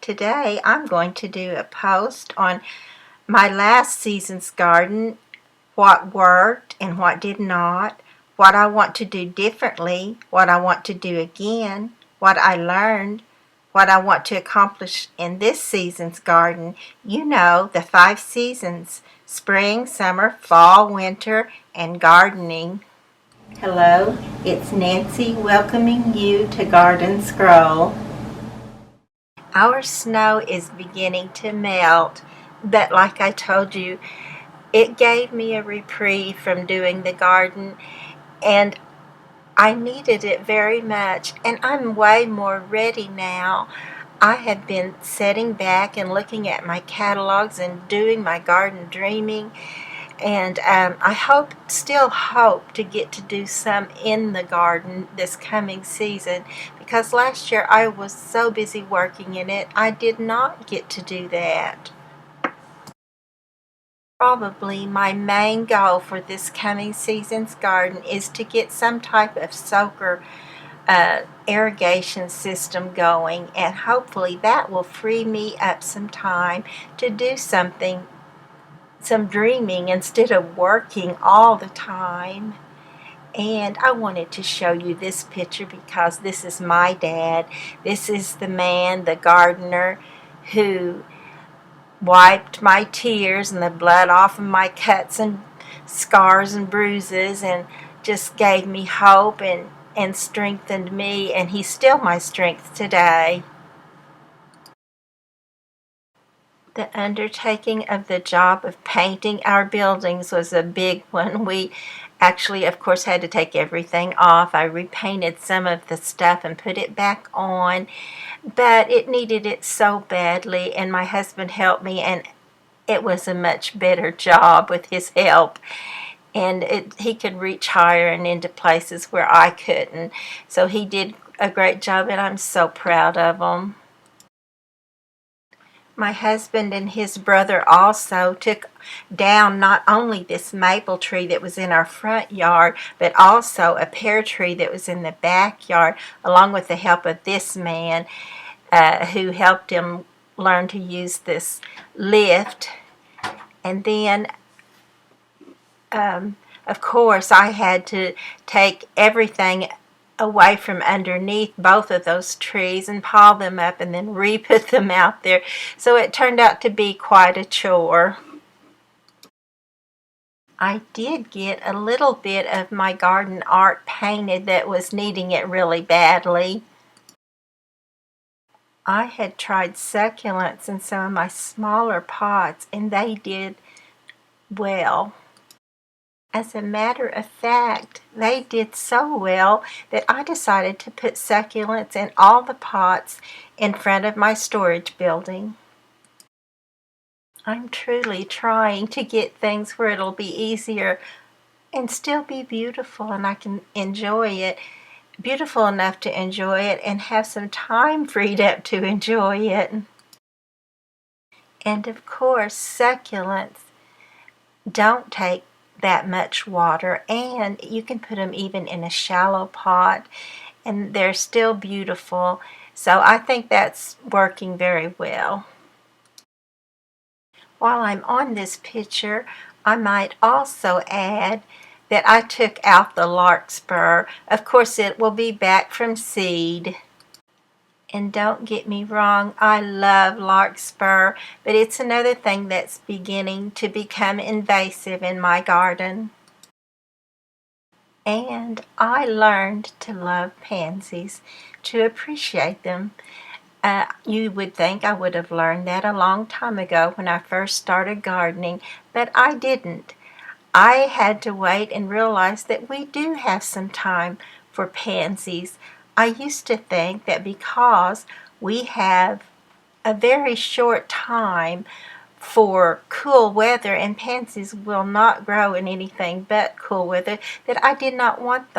Today I'm going to do a post on my last season's garden, what worked and what did not, what I want to do differently, what I want to do again, what I learned, what I want to accomplish in this season's garden. You know, the 5 seasons: spring, summer, fall, winter, and gardening. Hello, it's Nancy welcoming you to Garden Scroll. Our snow is beginning to melt, but like I told you, it gave me a reprieve from doing the garden, and I needed it very much, and I'm way more ready now. I have been sitting back and looking at my catalogs and doing my garden dreaming, and I still hope to get to do some in the garden this coming season, because last year I was so busy working in it, I did not get to do that. Probably my main goal for this coming season's garden is to get some type of soaker irrigation system going, and hopefully that will free me up some time to do some dreaming instead of working all the time. And I wanted to show you this picture because this is my dad. This is the man, the gardener, who wiped my tears and the blood off of my cuts and scars and bruises, and just gave me hope and strengthened me, and he's still my strength today. The undertaking of the job of painting our buildings was a big one. We actually, of course, had to take everything off. I repainted some of the stuff and put it back on, but it needed it so badly, and my husband helped me, and it was a much better job with his help. And he could reach higher and into places where I couldn't. So he did a great job, and I'm so proud of him. My husband and his brother also took down not only this maple tree that was in our front yard, but also a pear tree that was in the backyard, along with the help of this man who helped him learn to use this lift. And then, of course, I had to take everything away from underneath both of those trees and pile them up and then re-put them out there. So it turned out to be quite a chore. I did get a little bit of my garden art painted that was needing it really badly. I had tried succulents in some of my smaller pots, and they did well. As a matter of fact, they did so well that I decided to put succulents in all the pots in front of my storage building. I'm truly trying to get things where it'll be easier and still be beautiful, and I can enjoy it, beautiful enough to enjoy it, and have some time freed up to enjoy it. And of course, succulents don't take that much water, and you can put them even in a shallow pot and they're still beautiful. So I think that's working very well. While I'm on this picture, I might also add that I took out the larkspur. Of course, it will be back from seed. And don't get me wrong, I love larkspur, but it's another thing that's beginning to become invasive in my garden. And I learned to love pansies, to appreciate them. You would think I would have learned that a long time ago when I first started gardening, but I didn't. I had to wait and realize that we do have some time for pansies. I used to think that because we have a very short time for cool weather and pansies will not grow in anything but cool weather, that I did not want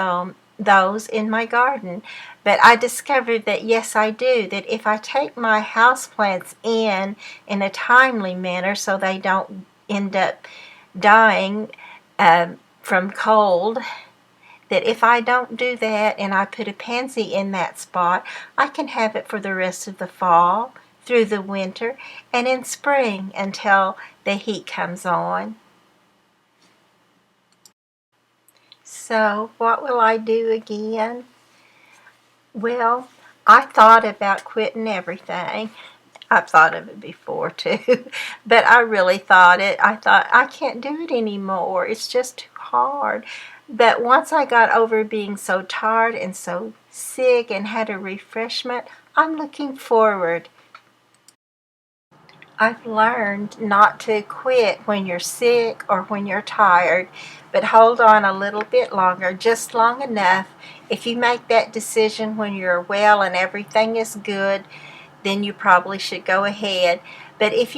those in my garden. But I discovered that yes, I do, that if I take my houseplants in a timely manner so they don't end up dying from cold, that if I don't do that and I put a pansy in that spot, I can have it for the rest of the fall, through the winter and in spring until the heat comes on. So what will I do again? Well, I thought about quitting everything. I've thought of it before too, but I really thought it. I thought, I can't do it anymore. It's just too hard. But once I got over being so tired and so sick and had a refreshment, I'm looking forward. I've learned not to quit when you're sick or when you're tired, but hold on a little bit longer, just long enough. If you make that decision when you're well and everything is good, then you probably should go ahead. But if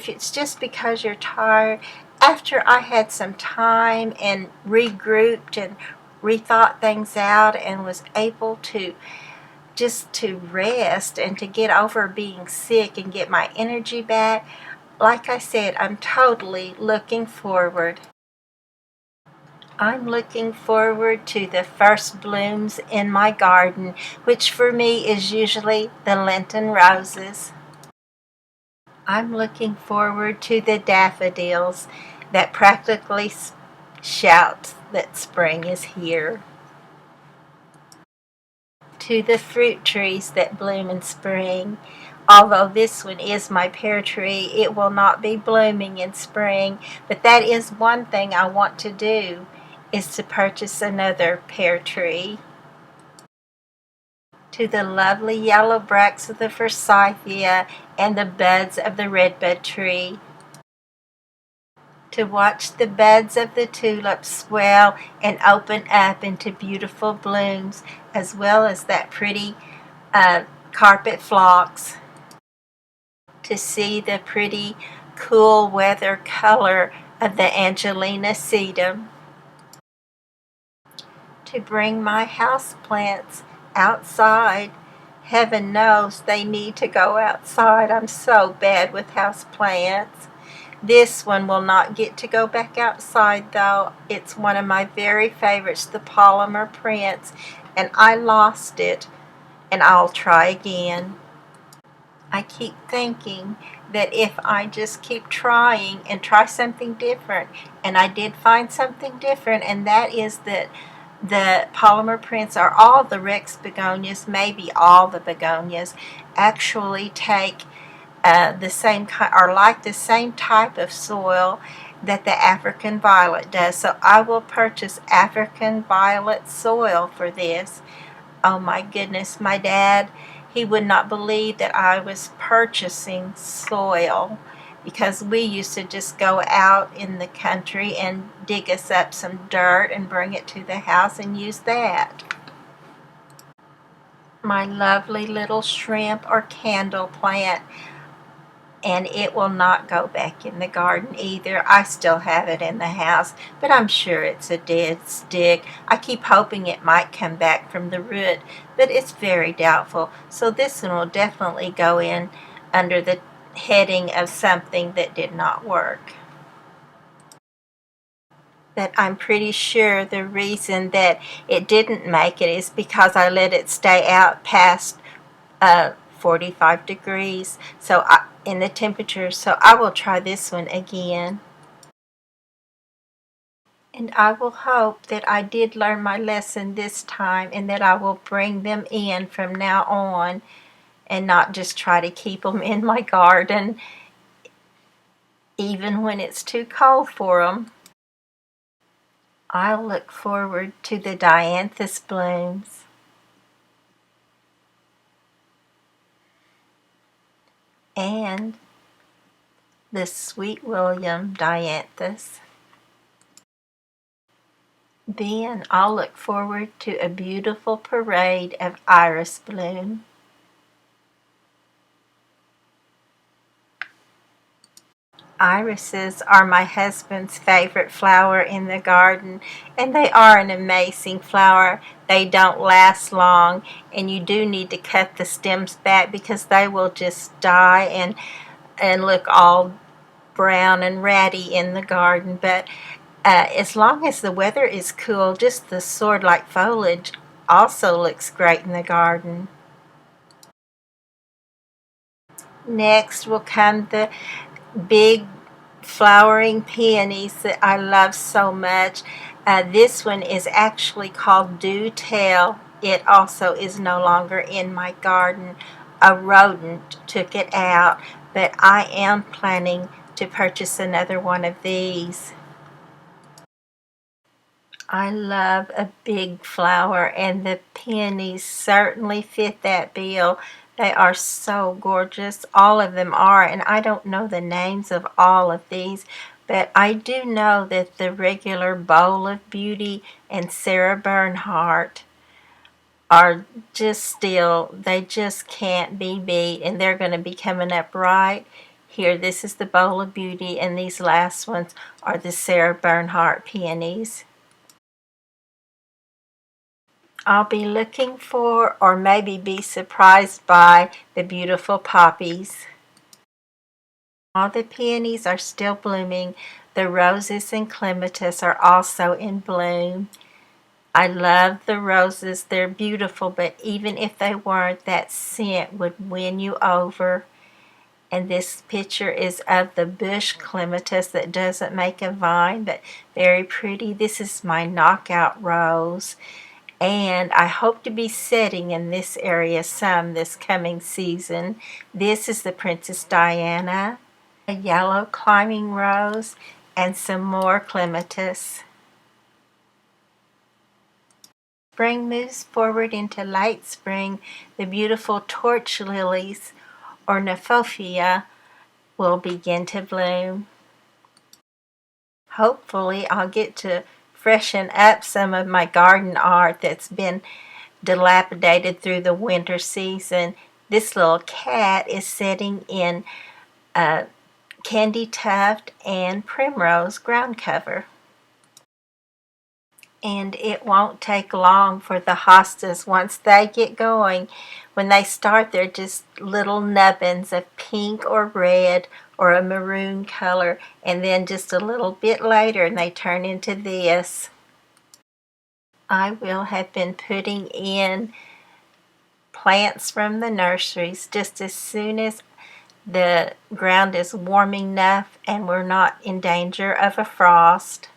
it's just because you're tired, after I had some time and regrouped and rethought things out and was able to just to rest and to get over being sick and get my energy back, like I said, I'm totally looking forward. I'm looking forward to the first blooms in my garden, which for me is usually the Lenten roses. I'm looking forward to the daffodils that practically shout that spring is here. To the fruit trees that bloom in spring. Although this one is my pear tree, it will not be blooming in spring, but that is one thing I want to do, is to purchase another pear tree. To the lovely yellow bracts of the forsythia and the buds of the redbud tree. To watch the buds of the tulips swell and open up into beautiful blooms, as well as that pretty carpet phlox. To see the pretty cool weather color of the Angelina sedum. To bring my house plants outside. Heaven knows they need to go outside. I'm so bad with house plants. This one will not get to go back outside though. It's one of my very favorites, the Polymer Prince, and I lost it, and I'll try again. I keep thinking that if I just keep trying and try something different, and I did find something different, and that is that the Polymer Prince, or all the Rex begonias, maybe all the begonias, actually take the same kind, or like the same type of soil that the African violet does. So I will purchase African violet soil for this. Oh my goodness, my dad, he would not believe that I was purchasing soil, because we used to just go out in the country and dig us up some dirt and bring it to the house and use that. My lovely little shrimp or candle plant, and it will not go back in the garden either. I still have it in the house, but I'm sure it's a dead stick. I keep hoping it might come back from the root, but it's very doubtful. So this one will definitely go in under the heading of something that did not work. But I'm pretty sure the reason that it didn't make it is because I let it stay out past 45 degrees in the temperature, so I will try this one again. And I will hope that I did learn my lesson this time, and that I will bring them in from now on and not just try to keep them in my garden even when it's too cold for them. I'll look forward to the dianthus blooms. And the Sweet William dianthus. Then I'll look forward to a beautiful parade of iris bloom. Irises are my husband's favorite flower in the garden, and they are an amazing flower. They don't last long, and you do need to cut the stems back because they will just die and look all brown and ratty in the garden. But as long as the weather is cool, just the sword-like foliage also looks great in the garden. Next will come the big flowering peonies that I love so much. This one is actually called Do Tell. It also is no longer in my garden. A rodent took it out, but I am planning to purchase another one of these. I love a big flower, and the peonies certainly fit that bill. They are so gorgeous. All of them are, and I don't know the names of all of these, but I do know that the regular Bowl of Beauty and Sarah Bernhardt are just still, they just can't be beat, and they're going to be coming up right here. This is the Bowl of Beauty, and these last ones are the Sarah Bernhardt peonies. I'll be looking for, or maybe be surprised by, the beautiful poppies. All the peonies are still blooming. The roses and clematis are also in bloom. I love the roses. They're beautiful, but even if they weren't, that scent would win you over. And this picture is of the bush clematis that doesn't make a vine, but very pretty. This is my knockout rose. And I hope to be setting in this area some this coming season. This is the Princess Diana, a yellow climbing rose, and some more clematis. Spring moves forward into late spring. The beautiful torch lilies, or Nephophia, will begin to bloom. Hopefully I'll get to freshen up some of my garden art that's been dilapidated through the winter season. This little cat is sitting in candy tuft and primrose ground cover. And it won't take long for the hostas, once they get going, when they start, they're just little nubbins of pink or red or a maroon color, and then just a little bit later and they turn into this. I will have been putting in plants from the nurseries just as soon as the ground is warm enough and we're not in danger of a frost.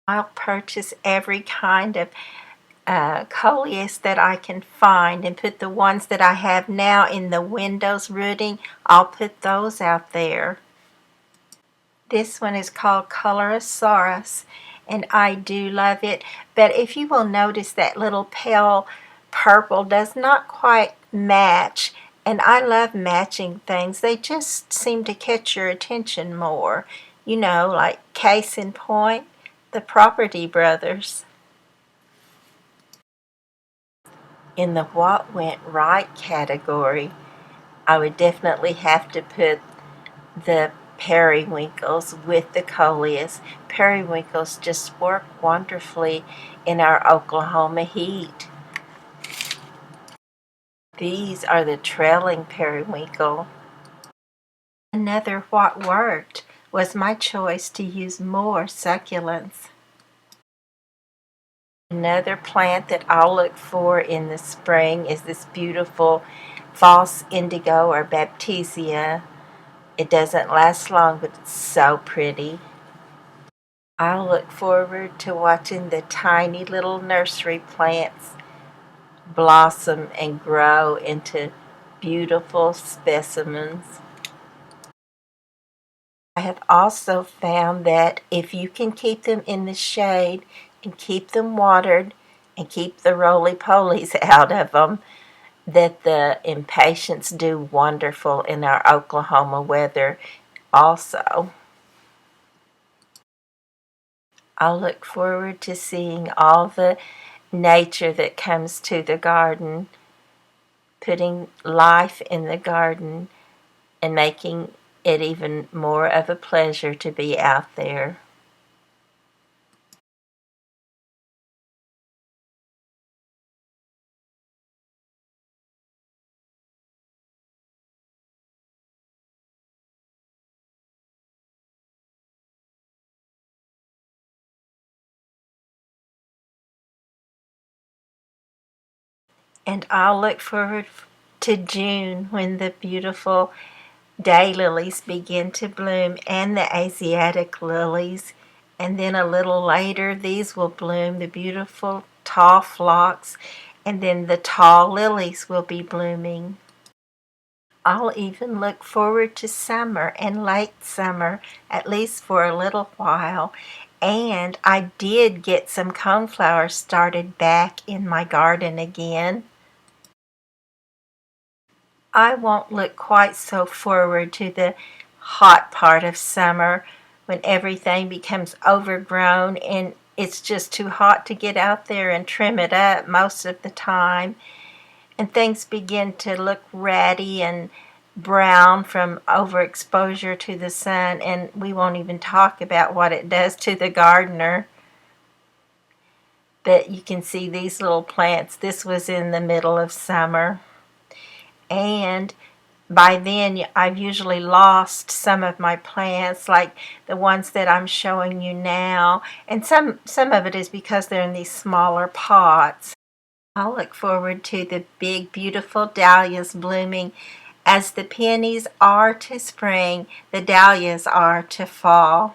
I'll purchase every kind of coleus that I can find and put the ones that I have now in the windows rooting. I'll put those out there. This one is called Colorosaurus, and I do love it. But if you will notice, that little pale purple does not quite match. And I love matching things. They just seem to catch your attention more. You know, like case in point, the Property Brothers. In the what went right category, I would definitely have to put the periwinkles with the coleus. Periwinkles just work wonderfully in our Oklahoma heat. These are the trailing periwinkle. Another what worked was my choice to use more succulents. Another plant that I'll look for in the spring is this beautiful false indigo or baptisia. It doesn't last long, but it's so pretty. I'll look forward to watching the tiny little nursery plants blossom and grow into beautiful specimens. I have also found that if you can keep them in the shade and keep them watered and keep the roly-polies out of them, that the impatiens do wonderful in our Oklahoma weather also. I'll look forward to seeing all the nature that comes to the garden, putting life in the garden and making it even more of a pleasure to be out there. And I'll look forward to June, when the beautiful daylilies begin to bloom, and the Asiatic lilies. And then a little later, these will bloom, the beautiful tall phlox, and then the tall lilies will be blooming. I'll even look forward to summer and late summer, at least for a little while. And I did get some coneflowers started back in my garden again. I won't look quite so forward to the hot part of summer when everything becomes overgrown and it's just too hot to get out there and trim it up most of the time. And things begin to look ratty and brown from overexposure to the sun, and we won't even talk about what it does to the gardener. But you can see these little plants. This was in the middle of summer, and by then I've usually lost some of my plants, like the ones that I'm showing you now, and some of it is because they're in these smaller pots. I'll look forward to the big beautiful dahlias blooming. As the peonies are to spring, the dahlias are to fall,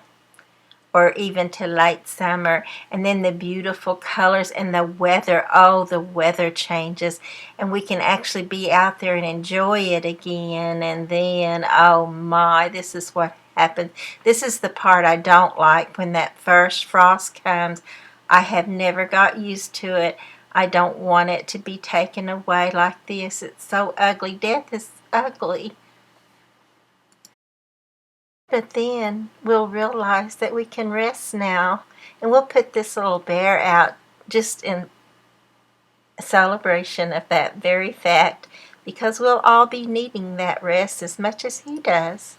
or even to late summer. And then the beautiful colors and the weather, oh, the weather changes, and we can actually be out there and enjoy it again. And then, oh my, this is what happens. This is the part I don't like, when that first frost comes. I have never got used to it. I don't want it to be taken away like this. It's so ugly. Death is ugly. But then we'll realize that we can rest now, and we'll put this little bear out just in celebration of that very fact, because we'll all be needing that rest as much as he does.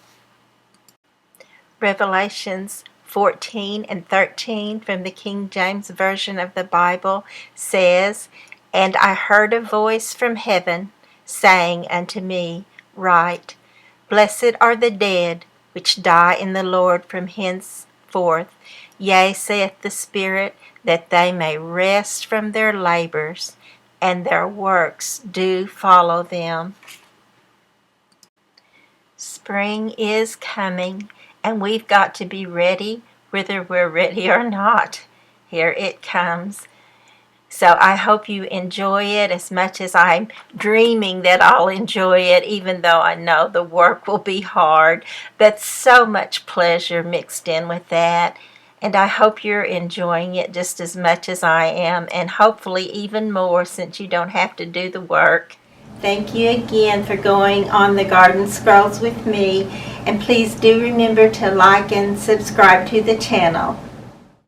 Revelations 14 and 13 from the King James Version of the Bible says, "And I heard a voice from heaven saying unto me, Write, Blessed are the dead which die in the Lord from henceforth. Yea, saith the Spirit, that they may rest from their labors, and their works do follow them." Spring is coming, and we've got to be ready, whether we're ready or not. Here it comes. So I hope you enjoy it as much as I'm dreaming that I'll enjoy it, even though I know the work will be hard. But so much pleasure mixed in with that. And I hope you're enjoying it just as much as I am, and hopefully even more, since you don't have to do the work. Thank you again for going on the Garden Scrolls with me, and please do remember to like and subscribe to the channel.